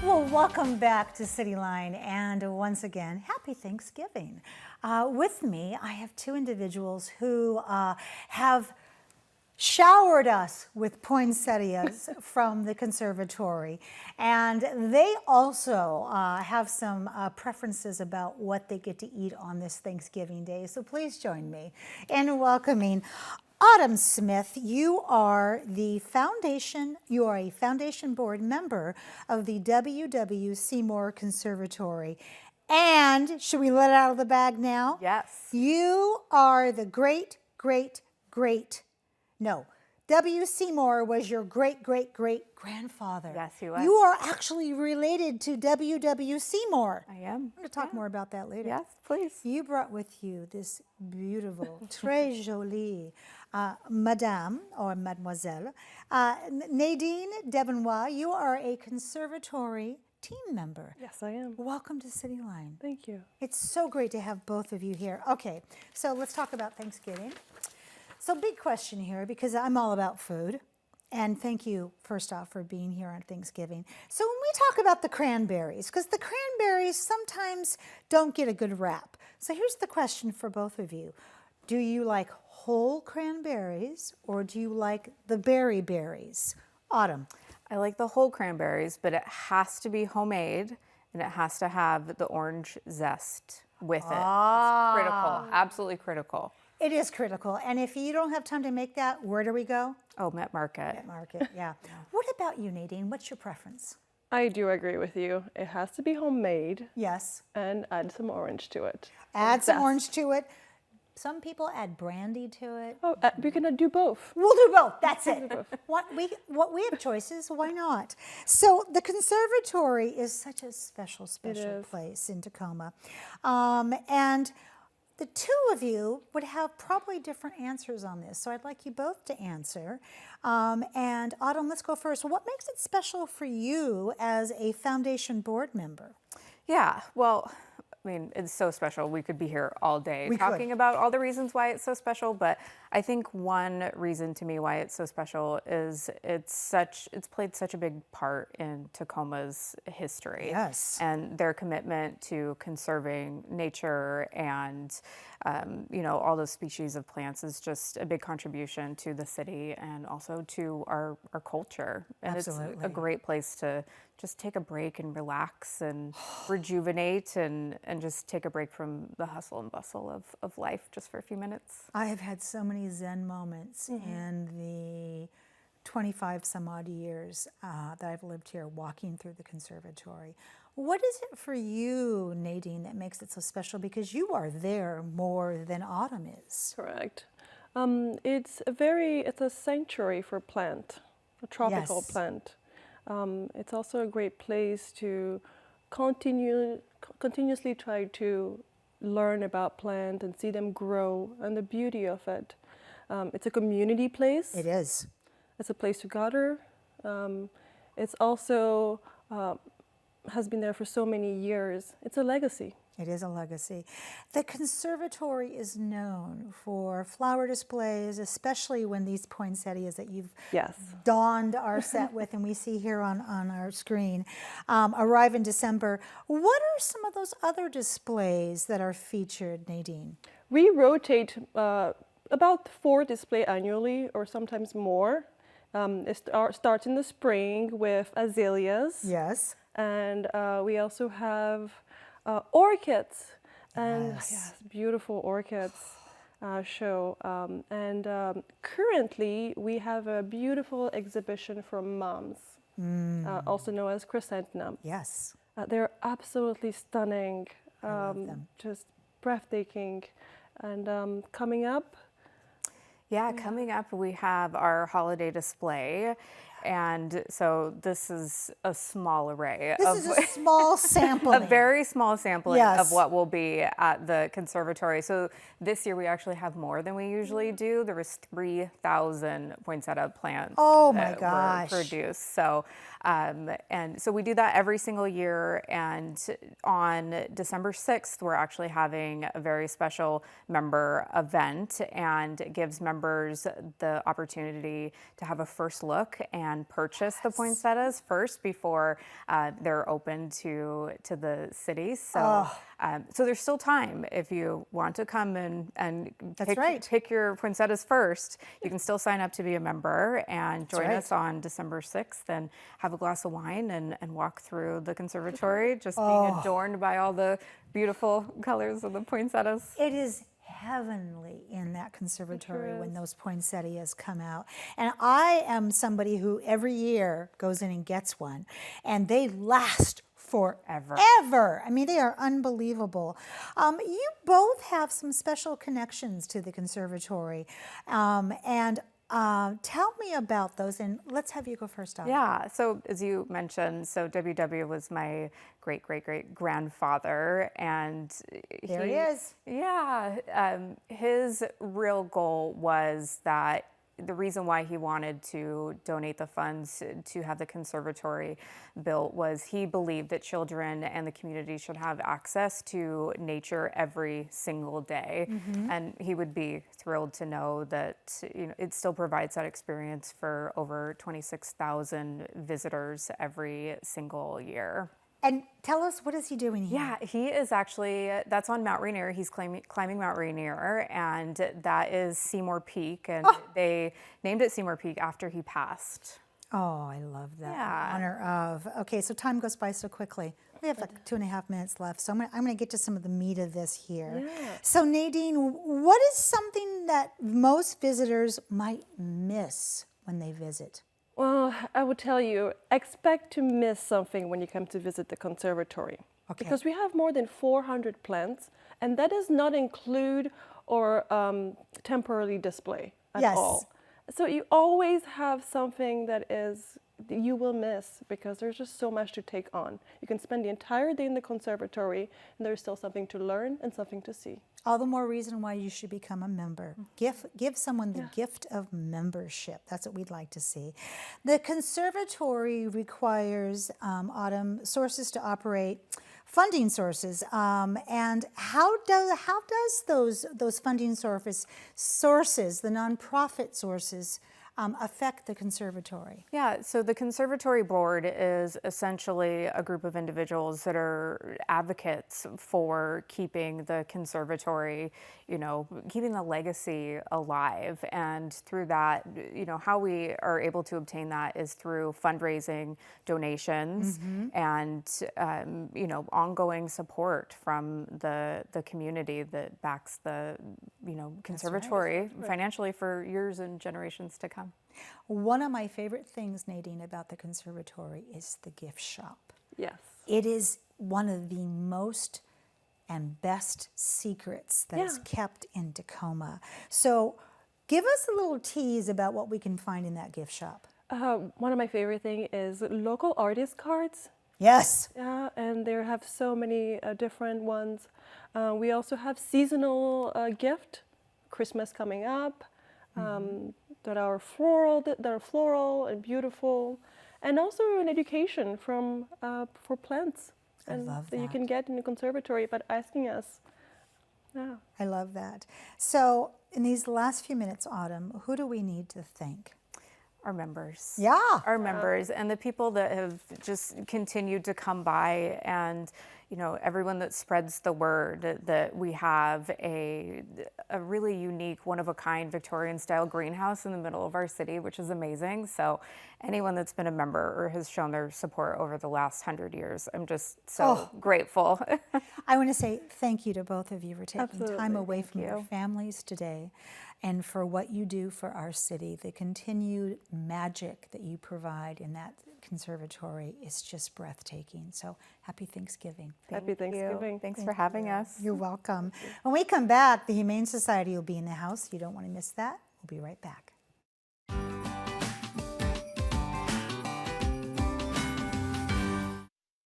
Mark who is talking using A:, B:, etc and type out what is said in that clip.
A: Well, welcome back to Cityline, and once again, happy Thanksgiving. With me, I have two individuals who have showered us with poinsettias from the conservatory, and they also have some preferences about what they get to eat on this Thanksgiving Day. So please join me in welcoming Autumn Smith. You are a foundation board member of the Seymour Conservatory. And should we let it out of the bag now?
B: Yes.
A: You are the W. Seymour was your great-great-great-grandfather.
B: Yes, he was.
A: You are actually related to W. Seymour.
B: I am.
A: I'm going to talk more about that later.
B: Yes, please.
A: You brought with you this beautiful, très jolie Madame or Mademoiselle. Nadine Devenois, you are a conservatory team member.
C: Yes, I am.
A: Welcome to Cityline.
C: Thank you.
A: It's so great to have both of you here. Okay, so let's talk about Thanksgiving. So big question here, because I'm all about food. And thank you, first off, for being here on Thanksgiving. So when we talk about the cranberries, because the cranberries sometimes don't get a good rap. So here's the question for both of you. Do you like whole cranberries, or do you like the berries? Autumn.
B: I like the whole cranberries, but it has to be homemade, and it has to have the orange zest with it. It's critical, absolutely critical.
A: It is critical. And if you don't have time to make that, where do we go?
B: Oh, Met Market.
A: Met Market, yeah. What about you, Nadine? What's your preference?
C: I do agree with you. It has to be homemade.
A: Yes.
C: And add some orange to it.
A: Add some orange to it. Some people add brandy to it.
C: Oh, we can do both.
A: We'll do both. That's it. We have choices. Why not? So the conservatory is such a special place in Tacoma, and the two of you would have probably different answers on this. So I'd like you both to answer. And Autumn, let's go first. What makes it special for you as a foundation board member?
B: Yeah, well, I mean, it's so special. We could be here all day talking about all the reasons why it's so special, but I think one reason to me why it's so special is it's played such a big part in Tacoma's history.
A: Yes.
B: And their commitment to conserving nature and all those species of plants is just a big contribution to the city and also to our culture. And
A: Absolutely.
B: It's a great place to just take a break and relax and rejuvenate and just take a break from the hustle and bustle of life just for a few minutes.
A: I have had so many Zen moments in the 25 some odd years that I've lived here walking through the conservatory. What is it for you, Nadine, that makes it so special? Because you are there more than Autumn is.
C: Correct. It's a sanctuary for plant, a tropical plant. It's also a great place to continuously try to learn about plants and see them grow and the beauty of it. It's a community place.
A: It is.
C: It's a place to gather. It's also has been there for so many years. It's a legacy.
A: It is a legacy. The conservatory is known for flower displays, especially when these poinsettias that you've donned our set with and we see here on our screen arrive in December. What are some of those other displays that are featured, Nadine?
C: We rotate about 4 displays annually or sometimes more. It starts in the spring with azaleas.
A: Yes.
C: And we also have orchids, and beautiful orchids show. Currently, we have a beautiful exhibition from moms, also known as chrysanthemums.
A: Yes.
C: They're absolutely stunning,
A: I love them.
C: just breathtaking. And coming up,
B: coming up we have our holiday display. And so this is a small array.
A: This is a small sampling.
B: A very small sampling of what will be at the conservatory. So this year we actually have more than we usually do. There was 3,000 poinsettia plants that were produced. So, and so we do that every single year. And on December 6th, we're actually having a very special member event, and it gives members the opportunity to have a first look and can purchase the poinsettias first before they're open to the city. So, so there's still time if you want to come and pick your poinsettias first. You can still sign up to be a member and join us on December 6th and have a glass of wine and walk through the conservatory, just being adorned by all the beautiful colors of the poinsettias.
A: It is heavenly in that conservatory when those poinsettias come out. And I am somebody who every year goes in and gets one, and they last forever. I mean, they are unbelievable. You both have some special connections to the conservatory, and tell me about those, and let's have you go first, Autumn.
B: Yeah, so as you mentioned, so WW was my great-great-great-grandfather, and
A: there he is.
B: Yeah, his real goal was that the reason why he wanted to donate the funds to have the conservatory built was he believed that children and the community should have access to nature every single day. And he would be thrilled to know that it still provides that experience for over 26,000 visitors every single year.
A: And tell us, what is he doing here?
B: Yeah, he is actually, that's on Mount Rainier. He's climbing Mount Rainier, and that is Seymour Peak, and they named it Seymour Peak after he passed.
A: Oh, I love that.
B: Yeah.
A: In honor of. Okay, so time goes by so quickly. We have like 2.5 minutes left, so I'm gonna get to some of the meat of this here.
C: Yeah.
A: So Nadine, what is something that most visitors might miss when they visit?
C: Well, I would tell you, expect to miss something when you come to visit the conservatory.
A: Okay.
C: Because we have more than 400 plants, and that does not include or temporarily display at all. So you always have something that you will miss because there's just so much to take on. You can spend the entire day in the conservatory, and there's still something to learn and something to see.
A: All the more reason why you should become a member. Give someone the gift of membership. That's what we'd like to see. The conservatory requires, Autumn, sources to operate, funding sources. And how does those funding sources, the nonprofit sources, affect the conservatory?
B: Yeah, so the conservatory board is essentially a group of individuals that are advocates for keeping the conservatory, keeping the legacy alive. And through that, how we are able to obtain that is through fundraising, donations, and, ongoing support from the community that backs the, conservatory financially for years and generations to come.
A: One of my favorite things, Nadine, about the conservatory is the gift shop.
C: Yes.
A: It is one of the most and best secrets that is kept in Tacoma. So give us a little tease about what we can find in that gift shop.
C: One of my favorite things is local artist cards.
A: Yes.
C: Yeah, and they have so many different ones. We also have seasonal gift, Christmas coming up, that are floral and beautiful, and also an education for plants.
A: I love
C: that you
A: that.
C: can get in the conservatory by asking us. Yeah.
A: I love that. So in these last few minutes, Autumn, who do we need to thank?
B: Our members.
A: Yeah.
B: Our members and the people that have just continued to come by, and everyone that spreads the word that we have a really unique, one-of-a-kind Victorian-style greenhouse in the middle of our city, which is amazing. So anyone that's been a member or has shown their support over the last 100 years, I'm just so grateful.
A: I want to say thank you to both of you for taking
C: Absolutely.
A: time away from your families today and for what you do for our city. The continued magic that you provide in that conservatory is just breathtaking. So happy Thanksgiving.
C: Happy Thanksgiving.
B: Thanks for having us.
A: You're welcome. When we come back, the Humane Society will be in the house. You don't want to miss that. We'll be right back.